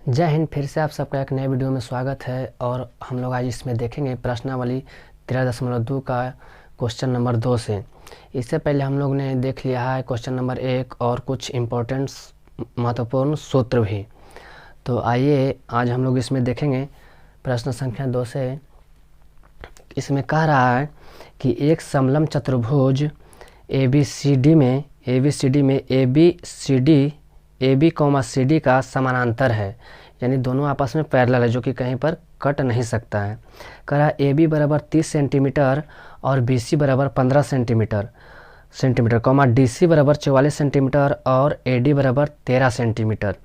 जय हिंद। फिर से आप सबका एक नए वीडियो में स्वागत है और हम लोग आज इसमें देखेंगे प्रश्नावली 13.2 का क्वेश्चन नंबर 2 से। इससे पहले हम लोग ने देख लिया है क्वेश्चन नंबर 1 और कुछ इम्पोर्टेंट महत्वपूर्ण सूत्र भी। तो आइए आज हम लोग इसमें देखेंगे प्रश्न संख्या 2 से। इसमें कह रहा है कि एक समलंब चतुर्भुज ए बी सी डी में A B comma C D का समानांतर है, यानी दोनों आपस में पैरेलल है जो कि कहीं पर कट नहीं सकता है। कह रहा है ए बी बराबर 30 सेंटीमीटर और बी सी बराबर 15 सेंटीमीटर कॉमा डी सी बराबर 44 सेंटीमीटर और ए डी बराबर 13 सेंटीमीटर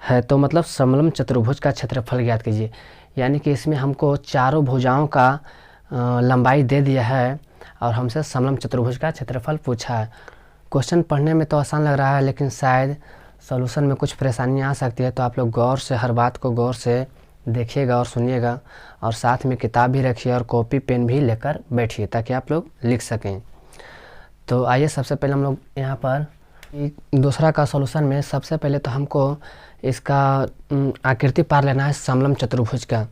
है। तो मतलब समलंब चतुर्भुज का क्षेत्रफल ज्ञात कीजिए। यानी कि इसमें हमको चारों भुजाओं का लंबाई दे दिया है और हमसे समलंब चतुर्भुज का क्षेत्रफल पूछा है। क्वेश्चन पढ़ने में तो आसान लग रहा है, लेकिन शायद सॉल्यूशन में कुछ परेशानियां आ सकती है। तो आप लोग गौर से हर बात को गौर से देखिएगा और सुनिएगा, और साथ में किताब भी रखिए और कॉपी पेन भी लेकर बैठिए ताकि आप लोग लिख सकें। तो आइए सबसे पहले हम लोग यहाँ पर दूसरा का सॉल्यूशन में सबसे पहले तो हमको इसका आकृति पार लेना है समलंब चतुर्भुज का।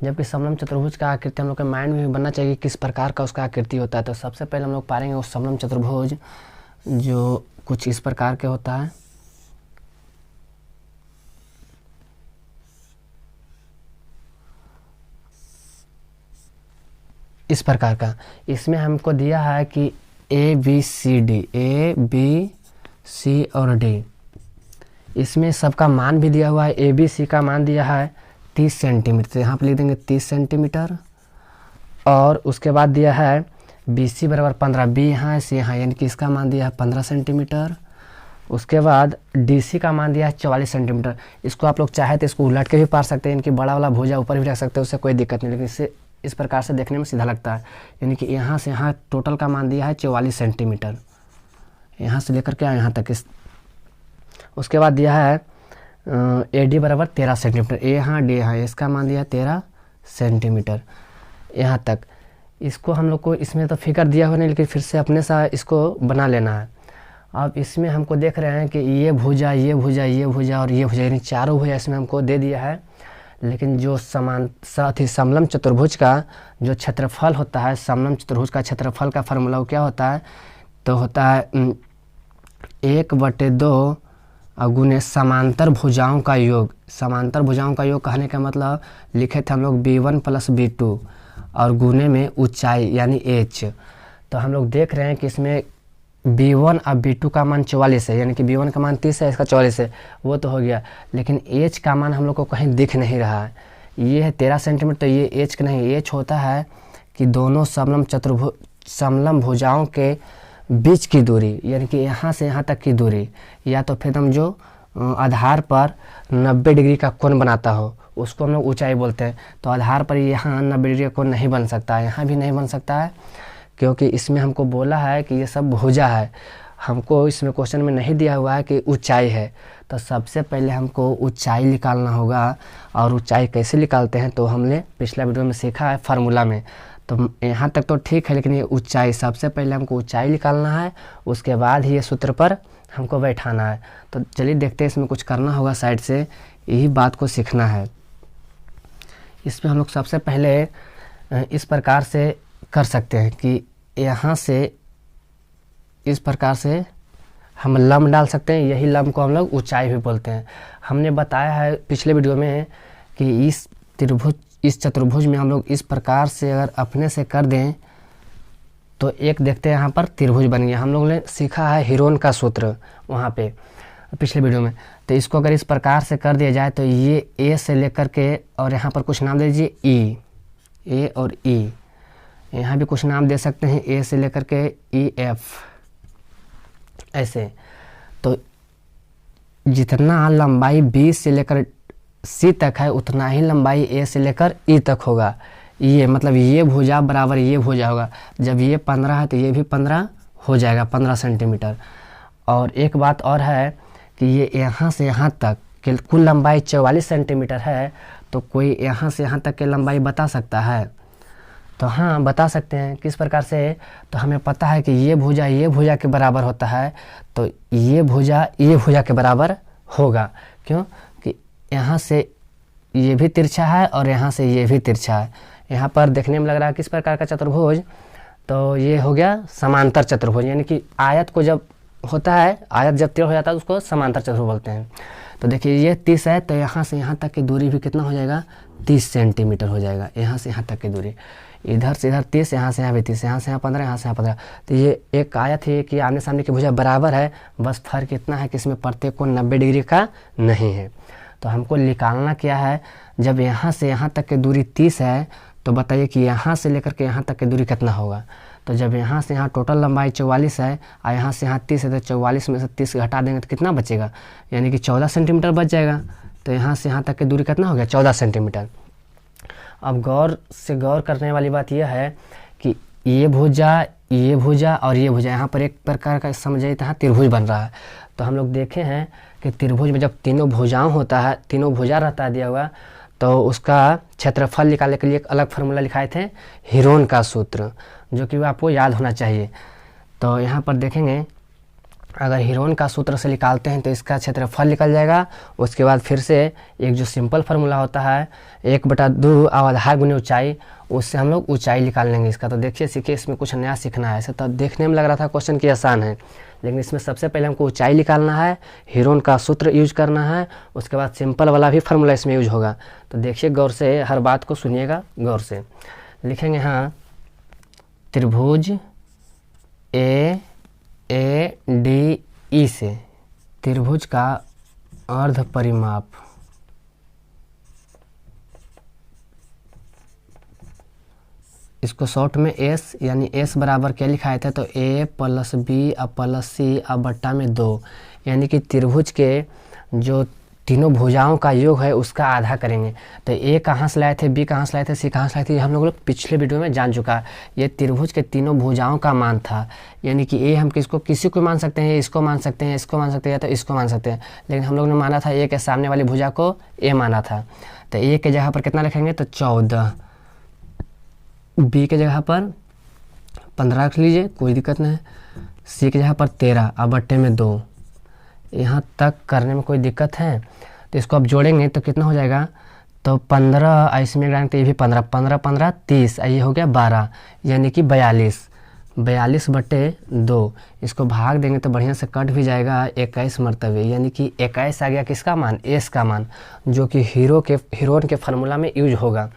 जबकि समलंब चतुर्भुज का आकृति हम लोग के माइंड में भी बनना चाहिए किस प्रकार का उसका आकृति होता है। तो सबसे पहले हम लोग पाएंगे उस समलंब चतुर्भुज जो कुछ इस प्रकार के होता है। इस प्रकार का इसमें हमको दिया है कि ए बी सी और डी, इसमें सबका मान भी दिया हुआ है। ए बी सी का मान दिया है 30 सेंटीमीटर, तो यहाँ पर लिख देंगे 30 सेंटीमीटर। और उसके बाद दिया है बी सी बराबर 15, बी यहाँ है सी यहाँ, यानी कि इसका मान दिया है 15 सेंटीमीटर। उसके बाद डी सी का मान दिया है 44 सेंटीमीटर। इसको आप लोग चाहे तो इसको उलट के भी पार सकते हैं, इनकी बड़ा वाला भुजा ऊपर भी रख सकते हैं, उससे कोई दिक्कत नहीं, लेकिन इससे इस प्रकार से देखने में सीधा लगता है। यानी कि यहाँ से यहाँ टोटल का मान दिया है 44 सेंटीमीटर, यहाँ से लेकर के यहाँ तक। उसके बाद दिया है ए डी बराबर 13 सेंटीमीटर, ए यहाँ डी यहाँ, इसका मान दिया है 13 सेंटीमीटर यहाँ तक। इसको हम लोग को इसमें तो फिगर दिया हुआ नहीं, लेकिन फिर से अपने सा इसको बना लेना है। अब इसमें हमको देख रहे हैं कि ये भुजा और ये भुजा, यानी चारों भुजा इसमें हमको दे दिया है। लेकिन जो साथ ही समलंब चतुर्भुज का जो क्षेत्रफल होता है, समलंब चतुर्भुज का क्षेत्रफल का फार्मूला क्या होता है, तो होता है 1/2 गुने समांतर भुजाओं का योग। समांतर भुजाओं का योग कहने का मतलब लिखे थे हम लोग B1 + B2 और गुने में ऊंचाई यानी h। तो हम लोग देख रहे हैं कि इसमें B1 और B2 का मान 44 है, यानी कि B1 का मान 30 है, इसका 44 है, वो तो हो गया। लेकिन h का मान हम लोग को कहीं दिख नहीं रहा है। ये है 13 सेंटीमीटर, तो ये h का नहीं, h होता है कि दोनों समलंब भुजाओं के बीच की दूरी, यानी कि यहाँ से यहाँ तक की दूरी, या तो फिर हम जो आधार पर 90 डिग्री का कोण बनाता हो उसको हम लोग ऊंचाई बोलते हैं। तो आधार पर यहाँ 90 डिग्री का कोण नहीं बन सकता है, यहाँ भी नहीं बन सकता है, क्योंकि इसमें हमको बोला है कि ये सब भुजा है। हमको इसमें क्वेश्चन में नहीं दिया हुआ है कि ऊंचाई है। तो सबसे पहले हमको ऊंचाई निकालना होगा। और ऊंचाई कैसे निकालते हैं तो हमने पिछला वीडियो में सीखा है फार्मूला में। तो यहाँ तक तो ठीक है, लेकिन ये ऊंचाई सबसे पहले हमको ऊंचाई निकालना है, उसके बाद ही ये सूत्र पर हमको बैठाना है। तो चलिए देखते हैं, इसमें कुछ करना होगा साइड से, यही बात को सीखना है। इसमें हम लोग सबसे पहले इस प्रकार से कर सकते हैं कि यहाँ से इस प्रकार से हम लंब डाल सकते हैं, यही लंब को हम लोग ऊंचाई भी बोलते हैं। हमने बताया है पिछले वीडियो में कि इस चतुर्भुज में हम लोग इस प्रकार से अगर अपने से कर दें तो एक देखते हैं यहाँ पर त्रिभुज बन गया। हम लोगों ने सीखा है हीरोन का सूत्र वहाँ पे पिछले वीडियो में। तो इसको अगर इस प्रकार से कर दिया जाए तो ये ए से लेकर के, और यहाँ पर कुछ नाम दे दीजिए ई, ए और ई, यहाँ भी कुछ नाम दे सकते हैं, ए से लेकर के ई एफ, ऐसे। तो जितना लंबाई बी से लेकर सी तक है उतना ही लंबाई ए से लेकर ई तक होगा। ये मतलब ये भुजा बराबर ये भुजा होगा। जब ये 15 है तो ये भी 15 हो जाएगा, 15 सेंटीमीटर। और एक बात और है कि ये यहाँ से यहाँ तक कुल लंबाई 44 सेंटीमीटर है। तो कोई यहाँ से यहाँ तक की लंबाई बता सकता है? तो हाँ, बता सकते हैं। किस प्रकार से? तो हमें पता है कि ये भुजा के बराबर होता है, तो ये भुजा के बराबर होगा। क्यों? कि यहाँ से ये भी तिरछा है और यहाँ से ये भी तिरछा है। यहाँ पर देखने में लग रहा है किस प्रकार का चतुर्भुज, तो ये हो गया समांतर चतुर्भुज, यानी कि आयत को जब होता है, आयत जब तिरछा हो जाता है उसको समांतर चतुर्भुज बोलते हैं। तो देखिए ये 30 है, तो यहाँ से यहाँ तक की दूरी भी कितना हो जाएगा, 30 सेंटीमीटर हो जाएगा। यहाँ से यहाँ तक की दूरी, इधर से इधर 30, यहाँ से यहाँ भी 30, यहाँ से यहाँ 15, यहाँ से यहाँ 15। तो ये एक आयत है कि आमने सामने की भुजा बराबर है, बस फर्क इतना है कि इसमें प्रत्येक कोण 90 डिग्री का नहीं है। तो हमको निकालना क्या है, जब यहाँ से यहाँ तक की दूरी 30 है तो बताइए कि यहाँ से लेकर के यहाँ तक की दूरी कितना होगा। तो जब यहाँ से यहाँ टोटल लंबाई 44 है और यहाँ से यहाँ 30 है, तो 44 में से 30 घटा देंगे तो कितना बचेगा, यानी कि 14 सेंटीमीटर बच जाएगा। तो यहाँ से यहाँ तक की दूरी कितना हो गया, 14 सेंटीमीटर। अब गौर करने वाली बात यह है कि ये भुजा और ये भुजा, यहाँ पर एक प्रकार का समझिए यहाँ त्रिभुज बन रहा है। तो हम लोग देखे हैं कि त्रिभुज में जब तीनों भुजाओं होता है, तीनों भुजा रहता है दिया हुआ, तो उसका क्षेत्रफल निकालने के लिए एक अलग फार्मूला लिखाए थे, हीरोन का सूत्र, जो कि आपको याद होना चाहिए। तो यहाँ पर देखेंगे, अगर हीरोन का सूत्र से निकालते हैं तो इसका क्षेत्रफल निकल जाएगा। उसके बाद फिर से एक जो सिंपल फार्मूला होता है 1/2 आधार गुने ऊंचाई, उससे हम लोग ऊंचाई निकाल लेंगे इसका। तो देखिए सीखिए, इसमें कुछ नया सीखना है। ऐसे तो देखने में लग रहा था क्वेश्चन की आसान है, लेकिन इसमें सबसे पहले हमको ऊंचाई निकालना है, हीरोन का सूत्र यूज करना है, उसके बाद सिंपल वाला भी फार्मूला इसमें यूज होगा। तो देखिए गौर से, हर बात को सुनिएगा गौर से। लिखेंगे हाँ, त्रिभुज AADE से त्रिभुज का अर्ध परिमाप इसको शॉर्ट में S, यानी S बराबर क्या लिखाए थे, तो A + B + C बट्टा में 2, यानी कि त्रिभुज के जो तीनों भुजाओं का योग है उसका आधा करेंगे। तो A कहाँ से लाए थे, B कहाँ से लाए थे, C कहाँ से लाए थे, ये हम लोग पिछले वीडियो में जान चुका है। ये त्रिभुज के तीनों भुजाओं का मान था, यानी कि A हम किसी को मान सकते हैं, इसको मान सकते हैं, इसको मान सकते हैं, या तो इसको मान सकते हैं, लेकिन हम लोग ने माना था A के सामने वाली भुजा को A माना था। तो A के जगह पर कितना लिखेंगे, तो 14, B के जगह पर 15 रख लीजिए, कोई दिक्कत नहीं। C की जगह पर 13 और बट्टे में 2। यहाँ तक करने में कोई दिक्कत है? तो इसको अब जोड़ेंगे तो कितना हो जाएगा, तो 15, इसमें डालेंगे तो ये भी 15, 15 15 30, ये हो गया 12, यानी कि 42/2। इसको भाग देंगे तो बढ़िया से कट भी जाएगा 21 मरतबे, यानी कि 21 आ गया किसका मान, S का मान, जो कि हीरोन के फार्मूला में यूज होगा।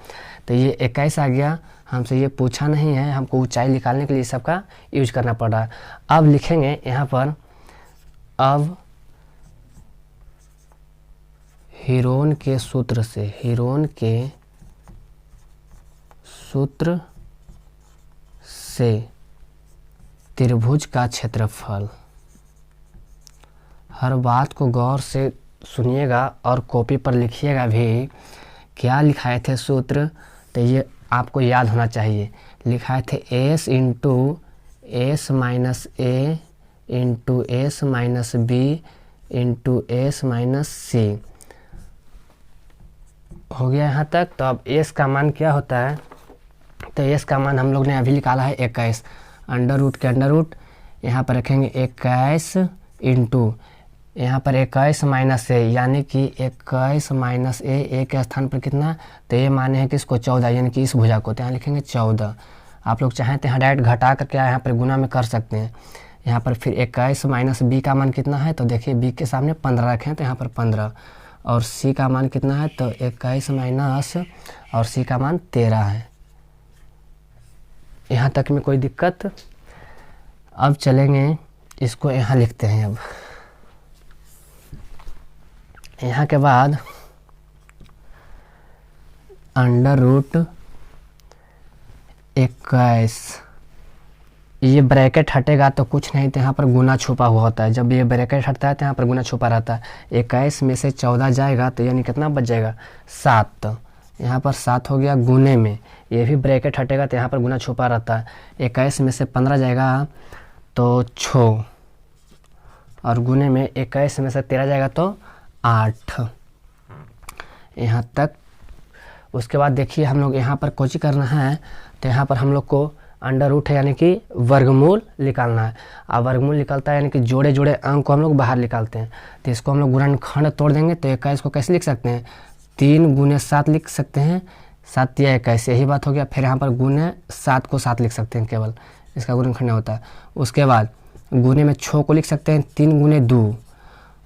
तो ये 21 आ गया। हमसे ये पूछा नहीं है, हमको ऊंचाई निकालने के लिए सबका यूज करना पड़ रहा है। अब लिखेंगे यहाँ पर, अब हीरोन के सूत्र से त्रिभुज का क्षेत्रफल। हर बात को गौर से सुनिएगा और कॉपी पर लिखिएगा भी। क्या लिखाए थे सूत्र, तो ये आपको याद होना चाहिए। लिखाए थे S × S - A × S - B × S - C। हो गया यहाँ तक। तो अब S का मान क्या होता है, तो S का मान हम लोग ने अभी निकाला है 21, अंडर के अंडर रूट यहाँ पर रखेंगे 21 × यहाँ पर 21 - A, यानी कि 21 - A के स्थान पर कितना, तो ये माने हैं कि इसको 14, यानी कि इस भुजा को, तो यहाँ लिखेंगे 14। आप लोग चाहें तो यहाँ डायरेक्ट घटा करके यहाँ पर गुना में कर सकते हैं। यहाँ पर फिर 21 - B का मान कितना है, तो देखिए B के सामने 15 रखें तो यहाँ पर 15, और C का मान कितना है, तो 21 माइनस और C का मान 13 है। यहाँ तक में कोई दिक्कत? अब चलेंगे, इसको यहाँ लिखते हैं। अब यहाँ के बाद √21, ये ब्रैकेट हटेगा तो कुछ नहीं, तो यहाँ पर गुना छुपा हुआ होता है। जब ये ब्रैकेट हटता है तो यहाँ पर गुना छुपा रहता है। 21 में से 14 जाएगा तो यानी कितना बच जाएगा, 7। यहाँ पर 7 हो गया गुने में, ये भी ब्रैकेट हटेगा तो यहाँ पर गुना छुपा रहता है। 21 में से 15 जाएगा तो 6, और गुने में 21 में से 13 जाएगा तो 8। यहाँ तक। उसके बाद देखिए हम लोग यहाँ पर कोची करना है, तो यहाँ पर हम लोग को अंडर रूट है यानी कि वर्गमूल निकालना है। अब वर्गमूल निकलता है यानी कि जोड़े जोड़े अंक को हम लोग बाहर निकालते हैं। तो इसको हम लोग गुणनखंड तोड़ देंगे तो 21 को कैसे लिख सकते हैं, 3 गुने 7 लिख सकते हैं, 7 या 21 यही बात हो गया। फिर यहाँ पर गुने 7 को 7 लिख सकते हैं, केवल इसका गुणनखंड होता है। उसके बाद गुने में 6 को लिख सकते हैं 3 गुने 2।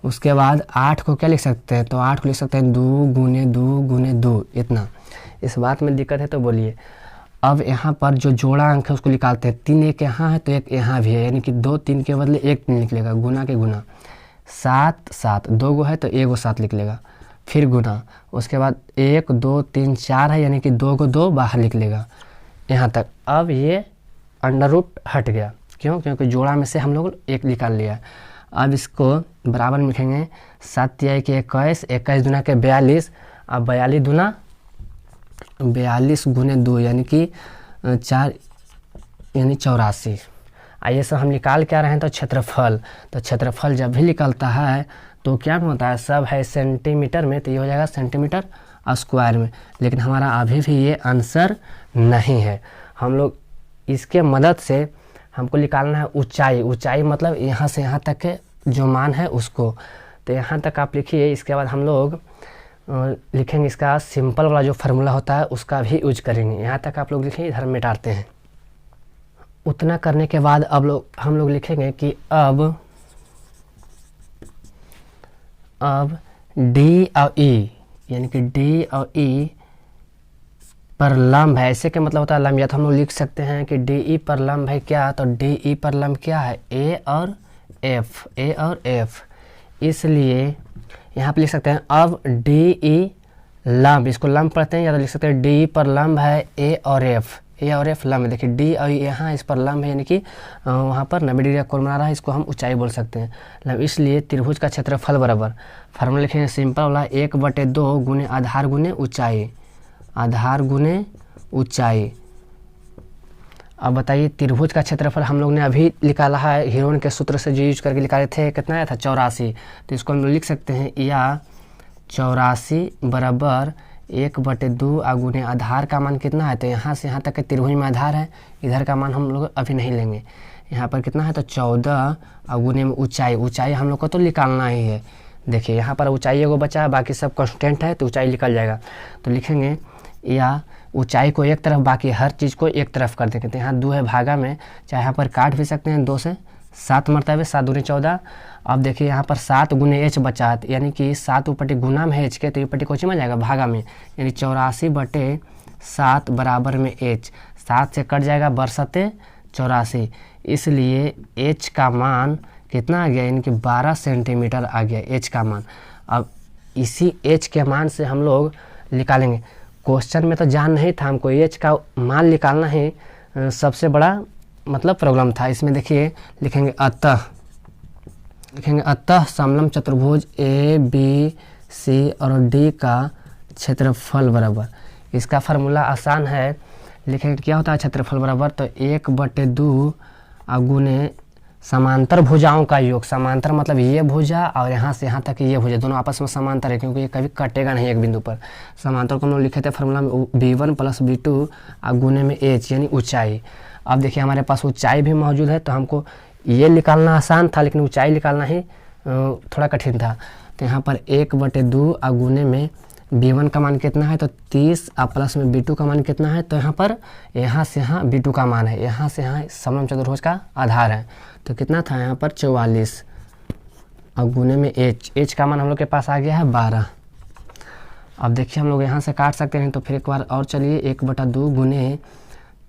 उसके बाद 8 को क्या लिख सकते हैं, तो 8 को लिख सकते हैं 2 गुने 2 गुने 2। इतना इस बात में दिक्कत है तो बोलिए। अब यहाँ पर जो जोड़ा अंक है उसको निकालते हैं। 3 एक यहाँ है तो एक यहाँ भी है, यानी कि 2 3 के बदले 1 3 निकलेगा, गुना के गुना। 7 7 2 गो है तो 1 गो 7 निकलेगा, फिर गुना। उसके बाद 1 2 3 4 है यानी कि 2 को 2 बाहर निकलेगा यहाँ तक। अब ये अंडर रूट हट गया, क्यों, क्योंकि जोड़ा में से हम लोग 1 निकाल लिया। अब इसको बराबर में लिखेंगे 7 या 21, 21 दुना के 42। अब 42 दुना 42 गुने 2 यानी कि 4 यानी 84। आइए सब हम निकाल क्या रहे हैं, तो क्षेत्रफल। तो क्षेत्रफल जब भी निकलता है तो क्या होता है, सब है सेंटीमीटर में, तो ये हो जाएगा सेंटीमीटर स्क्वायर में। लेकिन हमारा अभी भी ये आंसर नहीं है। हम लोग इसके मदद से हमको निकालना है ऊंचाई। ऊंचाई मतलब यहाँ से यहाँ तक के जो मान है उसको। तो यहाँ तक आप लिखिए। इसके बाद हम लोग लिखेंगे इसका सिंपल वाला जो फार्मूला होता है उसका भी यूज करेंगे। यहाँ तक आप लोग लिखिए, इधर मिटाते हैं। उतना करने के बाद अब हम लोग लिखेंगे कि अब डी और ई यानी कि डी और ई पर लंब है। ऐसे का मतलब होता है लंब। या तो हम लोग लिख सकते हैं कि डी ई पर लंब है क्या, तो डी ई पर लंब क्या है, ए और एफ, ए और एफ। इसलिए यहाँ पे लिख सकते हैं अब डी ई लंब, इसको लंब पढ़ते हैं, या तो लिख सकते हैं डी ई पर लंब है ए और एफ, ए और एफ लंब। देखिए डी और यहाँ इस पर लंब है यानी कि वहाँ पर 90 डिग्री का कोण बना रहा है, इसको हम ऊंचाई बोल सकते हैं लंब। इसलिए त्रिभुज का क्षेत्रफल बराबर फार्मूला लिखेंगे सिंपल वाला 1/2 गुने आधार गुने ऊंचाई, आधार गुने ऊंचाई। अब बताइए त्रिभुज का क्षेत्रफल हम लोग ने अभी निकाला है हीरोन के सूत्र से जो यूज करके निकाले थे, कितना आया था 84। तो इसको हम लोग लिख सकते हैं या 84 बराबर 1/2 गुने आधार का मान कितना है, तो यहाँ से यहाँ तक के त्रिभुज में आधार है, इधर का मान हम लोग अभी नहीं लेंगे। यहाँ पर कितना है तो 14 गुने में ऊंचाई। ऊंचाई हम लोग को तो निकालना ही है। देखिए यहाँ पर ऊंचाई एगो बचा है, बाकी सब कांस्टेंट है तो ऊंचाई निकल जाएगा। तो लिखेंगे या ऊंचाई को एक तरफ, बाकी हर चीज़ को एक तरफ कर देंगे। तो यहाँ 2 है भागा में, चाहे यहाँ पर काट भी सकते हैं 2 से 7 मरतबे, 7 दूनी 14। अब देखिए यहाँ पर 7 गुने एच बचा है, यानी कि 7 ऊपटी गुना में एच के, तो ये पट्टी कोची में जाएगा भागा में, यानी 84/7 बराबर में एच। 7 से कट जाएगा बरसते 84, इसलिए एच का मान कितना आ गया, यानी कि 12 सेंटीमीटर आ गया एच का मान। अब इसी एच के मान से हम लोग निकालेंगे। क्वेश्चन में तो जान नहीं था हमको, एच का मान निकालना ही सबसे बड़ा मतलब प्रॉब्लम था। इसमें देखिए लिखेंगे अतः समलंब चतुर्भुज ए बी सी और डी का क्षेत्रफल बराबर। इसका फार्मूला आसान है, लिखेंगे क्या होता है क्षेत्रफल बराबर, तो 1/2 गुने समांतर भुजाओं का योग। समांतर मतलब ये भुजा और यहाँ से यहाँ तक ये भुजा, दोनों आपस में समांतर है क्योंकि ये कभी कटेगा नहीं एक बिंदु पर। समांतर को हम लोग लिखे थे फार्मूला में b1 + b2 गुने में h यानी ऊंचाई। अब देखिए हमारे पास ऊंचाई भी मौजूद है, तो हमको ये निकालना आसान था, लेकिन ऊंचाई निकालना ही थोड़ा कठिन था। तो यहाँ पर 1/2 गुने में b1 का मान कितना है, तो 30 और प्लस में b2 का मान कितना है, तो यहाँ पर यहाँ से यहाँ b2 का मान है, यहाँ से यहाँ समलंब चतुर्भुज का आधार है, तो कितना था यहाँ पर 44 और गुने में h का मान हम लोग के पास आ गया है 12। अब देखिए हम लोग यहाँ से काट सकते हैं, तो फिर एक बार और चलिए 1/2 गुने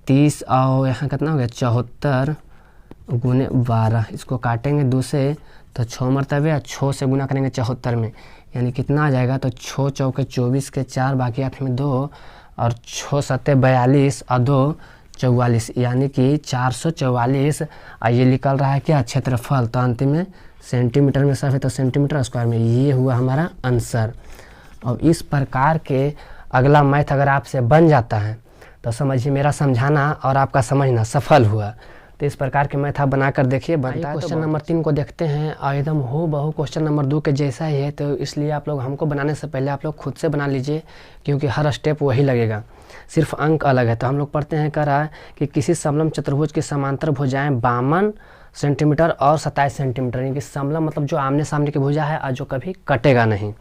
30 और यहाँ कितना हो गया 74 गुने 12, इसको काटेंगे 2 से तो 6 मरतबे और 6 से गुना करेंगे 74 में, यानी कितना आ जाएगा, तो 6 चौके 24 के 4 बाकी 8 में 2 और 6 सत्ते 42 और 2 44, यानी कि 444। ये निकल रहा है क्या क्षेत्रफल, तो अंतिम में सेंटीमीटर में सब है तो सेंटीमीटर स्क्वायर में, ये हुआ हमारा आंसर। और इस प्रकार के अगला मैथ अगर आपसे बन जाता है तो समझिए मेरा समझाना और आपका समझना सफल हुआ। तो इस प्रकार के मैथ आप बनाकर देखिए, बनता है। क्वेश्चन नंबर 3 को देखते हैं और एकदम हो बहु क्वेश्चन नंबर 2 के जैसा ही है, तो इसलिए आप लोग हमको बनाने से पहले आप लोग खुद से बना लीजिए, क्योंकि हर स्टेप वही लगेगा, सिर्फ अंक अलग है। तो हम लोग पढ़ते हैं, कह रहा है कि किसी समलम चतुर्भुज की समांतर भुजाएं 52 सेंटीमीटर और 27 सेंटीमीटर, यानी कि समलम मतलब जो आमने सामने की भुजा है और जो कभी कटेगा नहीं।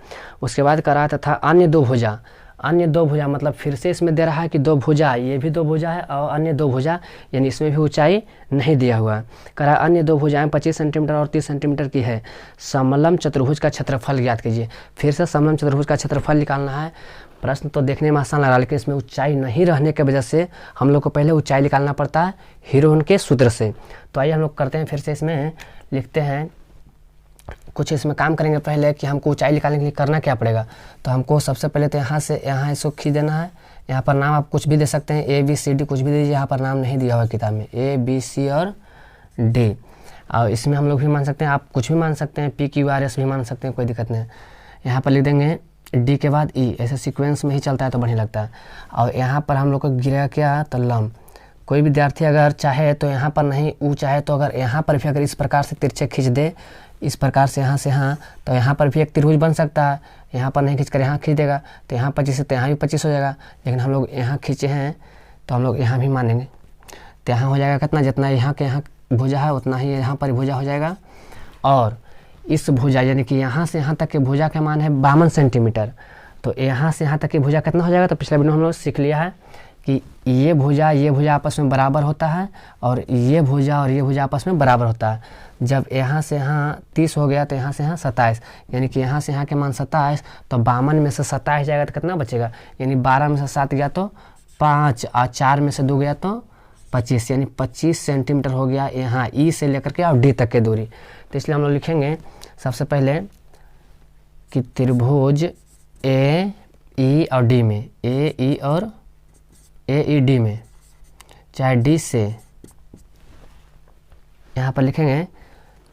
उसके बाद कह रहा तथा अन्य दो भुजा, अन्य दो भुजा मतलब फिर से इसमें दे रहा है कि दो भुजा, ये भी दो भुजा है और अन्य दो भुजा, यानी इसमें भी ऊंचाई नहीं दिया हुआ है। कह रहा अन्य दो भुजाएं 25 सेंटीमीटर और 30 सेंटीमीटर की है, समलम चतुर्भुज का क्षेत्रफल ज्ञात कीजिए। फिर से समलम चतुर्भुज का क्षेत्रफल निकालना है। प्रश्न तो देखने में आसान लग रहा है, लेकिन इसमें ऊंचाई नहीं रहने की वजह से हम लोग को पहले ऊंचाई निकालना पड़ता है हीरोन के सूत्र से। तो आइए हम लोग करते हैं, फिर से इसमें लिखते हैं, कुछ इसमें काम करेंगे पहले कि हमको ऊंचाई निकालने के लिए करना क्या पड़ेगा। तो हमको सबसे पहले तो यहाँ से यहाँ इसको खींच देना है। यहाँ पर नाम आप कुछ भी दे सकते हैं, ABCD कुछ भी दीजिए, यहाँ पर नाम नहीं दिया हुआ किताब में, ABC और D। और इसमें हम लोग भी मान सकते हैं, आप कुछ भी मान सकते हैं, PQRS भी मान सकते हैं, कोई दिक्कत नहीं। यहाँ पर लिख देंगे D के बाद E, ऐसे सीक्वेंस में ही चलता है तो बढ़िया लगता है। और यहाँ पर हम लोग को गिरा क्या, तो लंब। कोई विद्यार्थी अगर चाहे तो यहाँ पर नहीं, ऊ चाहे तो अगर यहाँ पर भी अगर इस प्रकार से तिरछे खींच दे, इस प्रकार से यहाँ से यहाँ, तो यहाँ पर भी एक त्रिभुज बन सकता है। यहाँ पर नहीं खींचकर यहाँ खींच देगा तो यहाँ 25 है, तो यहाँ भी 25 हो जाएगा। लेकिन हम लोग यहाँ खींचे हैं तो हम लोग यहाँ भी मानेंगे, तो यहाँ हो जाएगा कितना, जितना यहाँ के यहाँ भुजा है उतना ही यहाँ पर भुजा हो जाएगा। और इस भुजा यानी कि यहाँ से यहाँ तक के भुजा का मान है 52 सेंटीमीटर, तो यहाँ से यहाँ तक की भुजा कितना हो जाएगा। तो पिछले वीडियो हम लोग सीख लिया है कि ये भुजा आपस में बराबर होता है और ये भुजा आपस में बराबर होता है। जब यहाँ से यहाँ 30 हो गया तो यहाँ से यहाँ 27, यानी कि यहाँ से यहाँ के मान 27, तो 52 में से 27 जाएगा तो कितना बचेगा, यानी 12 में से 7 गया तो 5 और 4 में से 2 गया तो 25, यानी 25 सेंटीमीटर हो गया यहाँ E से लेकर के और D तक की दूरी। तो इसलिए हम लोग लिखेंगे सबसे पहले कि त्रिभुज AE और D में, AE और AED में, चाहे D से, यहाँ पर लिखेंगे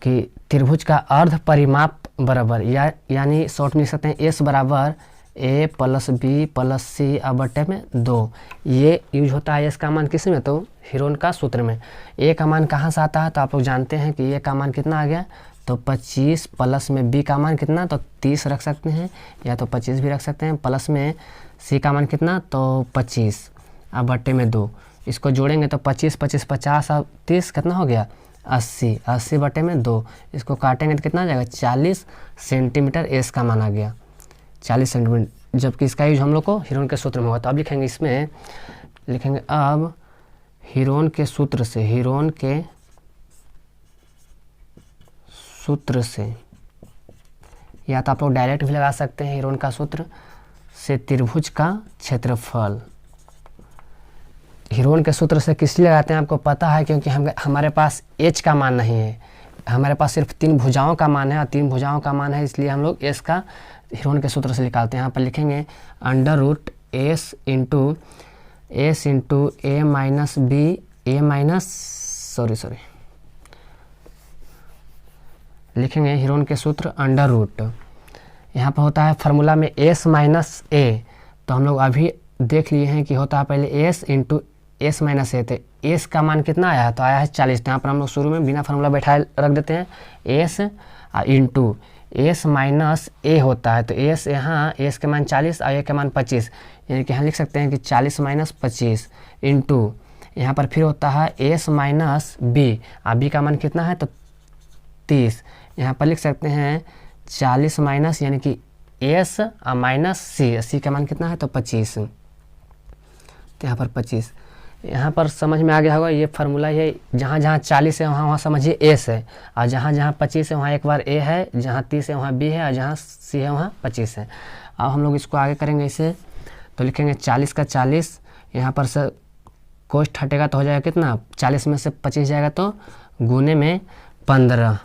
कि त्रिभुज का अर्ध परिमाप बराबर, यानी शॉर्ट में लिख सकते हैं S बराबर A plus B plus C और बटे में 2। ये यूज होता है S का मान किस में, तो हीरोन का सूत्र में। A का मान कहाँ से आता है, तो आप लोग जानते हैं कि A का मान कितना आ गया, तो 25 प्लस में B का मान कितना, तो 30 रख सकते हैं या तो 25 भी रख सकते हैं, प्लस में C का मान कितना, तो 25 अब बट्टे में 2। इसको जोड़ेंगे तो 25 25 50 और 30 कितना हो गया, 80 80 बटे में 2। इसको काटेंगे तो कितना आ जाएगा, 40 सेंटीमीटर S का मान आ गया, 40 सेंटीमीटर, जबकि इसका यूज हम लोग को हीरोन के सूत्र में होगा। तो अब लिखेंगे, इसमें लिखेंगे अब हीरोन के सूत्र से, हीरोन के सूत्र से, या तो आप लोग डायरेक्ट भी लगा सकते हैं, हीरोन का सूत्र से त्रिभुज का क्षेत्रफल। हीरोन के सूत्र से किस लिए लगाते हैं आपको पता है, क्योंकि हमारे पास H का मान नहीं है, हमारे पास सिर्फ 3 भुजाओं का मान है और 3 भुजाओं का मान है, इसलिए हम लोग S का हीरोन के सूत्र से निकालते हैं। यहाँ पर लिखेंगे under root S into A minus B, A minus लिखेंगे हीरोन के सूत्र अंडर रूट, यहाँ पर होता है फार्मूला में S माइनस A, तो हम लोग अभी देख लिए हैं कि होता है पहले S into S minus A। तो S का मान कितना आया है, तो आया है 40। यहाँ पर हम लोग शुरू में बिना फार्मूला बैठाए रख देते हैं, S into S minus A होता है, तो S यहाँ S के मान 40 और A के मान 25, यानी कि यहाँ लिख सकते हैं कि 40 माइनस 25 इंटू यहाँ पर फिर होता है S माइनस B, और B का मान कितना है, तो 30। यहाँ पर लिख सकते हैं 40 माइनस यानी कि S और माइनस C का मान कितना है, तो 25, तो यहाँ पर 25। यहाँ पर समझ में आ गया होगा, ये फार्मूला है, जहाँ जहाँ 40 है वहाँ समझिए S है, और जहाँ जहाँ 25 है वहाँ एक बार A है, जहाँ 30 है वहाँ B है, और जहाँ C है वहाँ 25 है। अब हम लोग इसको आगे करेंगे इसे, तो लिखेंगे 40 का 40, यहाँ पर से कोष्ठ हटेगा तो हो जाएगा कितना, 40 में से 25 जाएगा तो गुने में 15,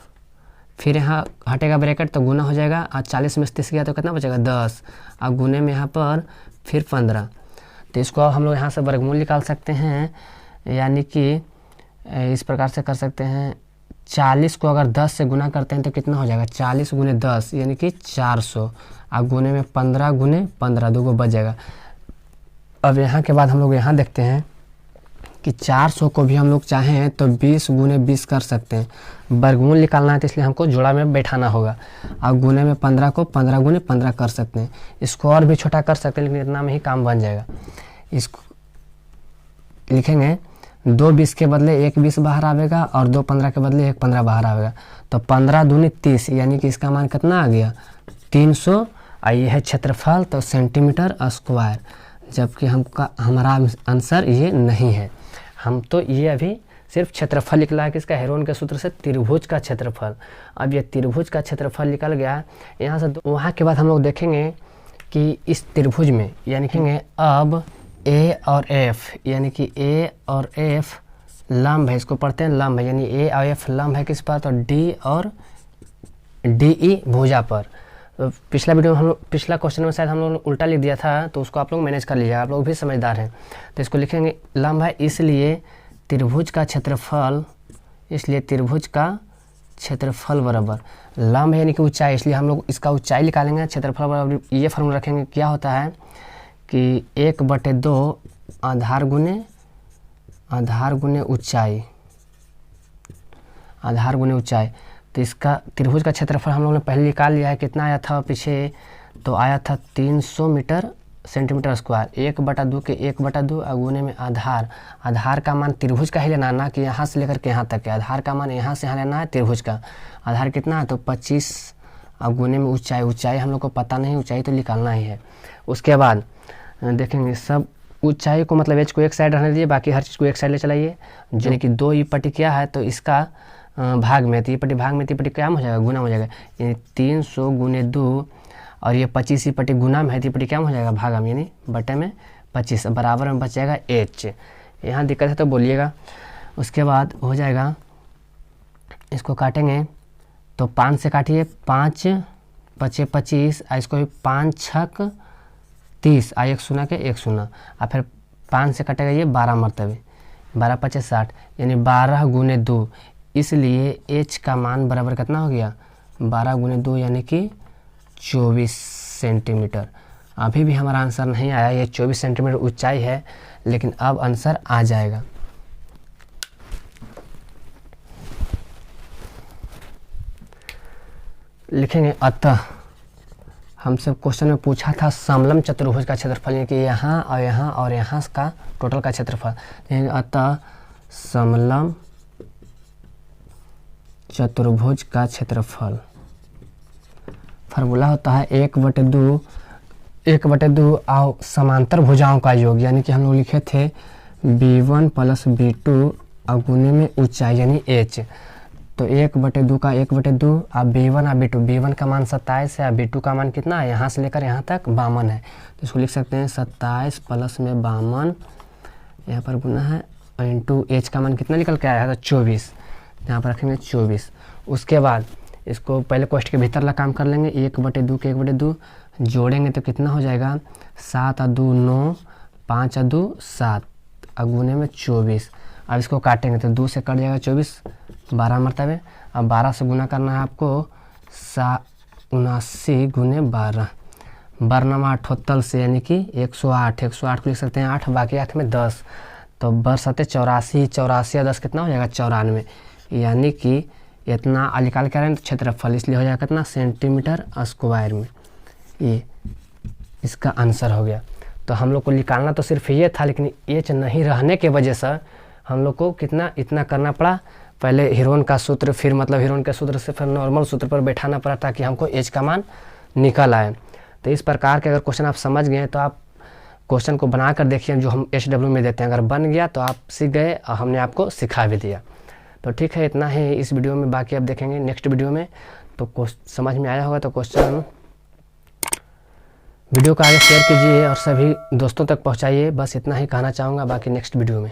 फिर यहाँ हटेगा ब्रैकेट तो गुना हो जाएगा, और 40 में से 30 गया तो कितना बचेगा 10, और गुने में यहाँ पर फिर 15। तो इसको हम लोग यहाँ से वर्गमूल निकाल सकते हैं, यानी कि इस प्रकार से कर सकते हैं, 40 को अगर 10 से गुना करते हैं तो कितना हो जाएगा, 40 गुने 10 यानी कि 400, और गुने में 15 गुने 15, 2 को बच जाएगा। अब यहाँ के बाद हम लोग यहाँ देखते हैं कि 400 को भी हम लोग चाहें तो 20 गुने 20 कर सकते हैं। वर्गमूल निकालना है तो इसलिए हमको जोड़ा में बैठाना होगा। और गुने में 15 को 15 गुने 15 कर सकते हैं। इसको और भी छोटा कर सकते हैं, लेकिन इतना में ही काम बन जाएगा। इसको लिखेंगे 2 20 के बदले 1 20 बाहर आवेगा और 2 15 के बदले 1 15 बाहर आवेगा। तो 15 दूनी 30, यानी कि इसका मान कितना आ गया 300। और ये है क्षेत्रफल, तो सेंटीमीटर स्क्वायर। जबकि हमारा आंसर ये नहीं है। हम तो ये अभी सिर्फ क्षेत्रफल निकला है किसका, हेरोन के सूत्र से त्रिभुज का क्षेत्रफल। अब ये त्रिभुज का क्षेत्रफल निकल गया यहाँ से। वहाँ के बाद हम लोग देखेंगे कि इस त्रिभुज में यानी कि अब ए और एफ, यानी कि ए और एफ लंब है, इसको पढ़ते हैं लंब है, यानी ए और एफ लंब है किस पर, तो डी और डी ई भुजा पर। तो पिछला वीडियो में पिछला क्वेश्चन में शायद हम लोगों ने उल्टा लिख दिया था, तो उसको आप लोग मैनेज कर लीजिएगा, आप लोग भी समझदार हैं। तो इसको लिखेंगे लंब है, इसलिए त्रिभुज का क्षेत्रफल, इसलिए त्रिभुज का क्षेत्रफल बराबर लंब है यानी कि ऊंचाई, इसलिए हम लोग इसका ऊंचाई निकालेंगे। क्षेत्रफल बराबर ये फार्मूला रखेंगे, क्या होता है कि 1/2 आधार गुने ऊंचाई, आधार गुने ऊंचाई। तो इसका त्रिभुज का क्षेत्रफल हम लोगों ने पहले निकाल लिया है, कितना आया था पीछे, तो आया था 300 मीटर सेंटीमीटर स्क्वायर। 1/2 के 1/2 और गुने में आधार, आधार का मान त्रिभुज का ही लेना, ना कि यहाँ से लेकर के यहाँ तक है। आधार का मान यहाँ से यहाँ लेना है त्रिभुज का। आधार कितना है, तो 25 और गुने में ऊंचाई, ऊंचाई हम लोग को पता नहीं, ऊंचाई तो निकालना ही है। उसके बाद देखेंगे सब ऊंचाई को मतलब एच को एक साइड रहने दीजिए, बाकी हर चीज़ को एक साइड ले चलाइए। यानी कि 2 ई पट्टी क्या है, तो इसका भाग में, ती पट्टी भाग में, ती पट्टी क्या हो जाएगा, गुना हो जाएगा। यानी 300 गुने 2 और ये 25 पट्टी गुना में है, ती पट्टी क्या हो जाएगा, भागा में, यानी बटे में 25, बराबर में बच जाएगा एच। यहाँ दिक्कत है तो बोलिएगा। उसके बाद हो जाएगा, इसको काटेंगे तो 5 से काटिए, 5 बचे 25, इसको भी 5 छक 30, 1 शून्य के 1 शून्य, और फिर 5 से कटेगा ये 12 मरतबे, 12 × 5 = 60, यानी 12 गुने 2। इसलिए h का मान बराबर कितना हो गया, 12 गुने 2 यानी कि 24 सेंटीमीटर। अभी भी हमारा आंसर नहीं आया, ये 24 सेंटीमीटर ऊंचाई है, लेकिन अब आंसर आ जाएगा। लिखेंगे अतः, हमसे क्वेश्चन में पूछा था समलंब चतुर्भुज का क्षेत्रफल, यानी कि यहाँ और यहाँ और यहाँ का टोटल का क्षेत्रफल। अतः समलंब चतुर्भुज का क्षेत्रफल फार्मूला होता है 1/2 और समांतर भुजाओं का योग, यानी कि हम लोग लिखे थे b1 + b2 और गुने में ऊंचाई यानी h। तो 1/2 का 1/2 और b1 और b2, b1 का मान 27 है और b2 का मान कितना है, यहाँ से लेकर यहाँ तक 52 है। तो इसको लिख सकते हैं 27 प्लस में 52, यहाँ पर गुना है, इंटू h का मान कितना निकल के आया है, तो 24, यहाँ पर रखेंगे 24। उसके बाद इसको पहले कोष्ठ के भीतर ला काम कर लेंगे, 1/2 के 1/2 जोड़ेंगे तो कितना हो जाएगा, 7 और 2 9, 5 और 2 7 और गुने में 24। अब इसको काटेंगे तो 2 से कट जाएगा 24, 12 मरतबे। अब 12 से गुना करना है आपको, 79 गुने 12, 12 78 से, यानी कि 108। 108 को लिख सकते हैं 8, बाकी 8 में 10, तो 12 × 7 = 84, 84 और 10 कितना हो जाएगा, 94। यानी कि इतना निकाल के आ रहे हैं तो क्षेत्रफल, इसलिए हो जाएगा कितना, सेंटीमीटर स्क्वायर में। ये इसका आंसर हो गया। तो हम लोग को निकालना तो सिर्फ ये था, लेकिन एच नहीं रहने के वजह से हम लोग को कितना इतना करना पड़ा। पहले हेरोन का सूत्र, फिर मतलब हेरोन के सूत्र से फिर नॉर्मल सूत्र पर बैठाना पड़ा ताकि हमको एच का मान निकल आए। तो इस प्रकार के अगर क्वेश्चन आप समझ गए तो आप क्वेश्चन को बना कर देखिए, जो हम SW में देते हैं। अगर बन गया तो आप सीख गए और हमने आपको सिखा भी दिया। तो ठीक है, इतना है इस वीडियो में, बाकी आप देखेंगे नेक्स्ट वीडियो में। तो समझ में आया होगा तो क्वेश्चन वीडियो को आगे शेयर कीजिए और सभी दोस्तों तक पहुंचाइए। बस इतना ही कहना चाहूँगा, बाकी नेक्स्ट वीडियो में।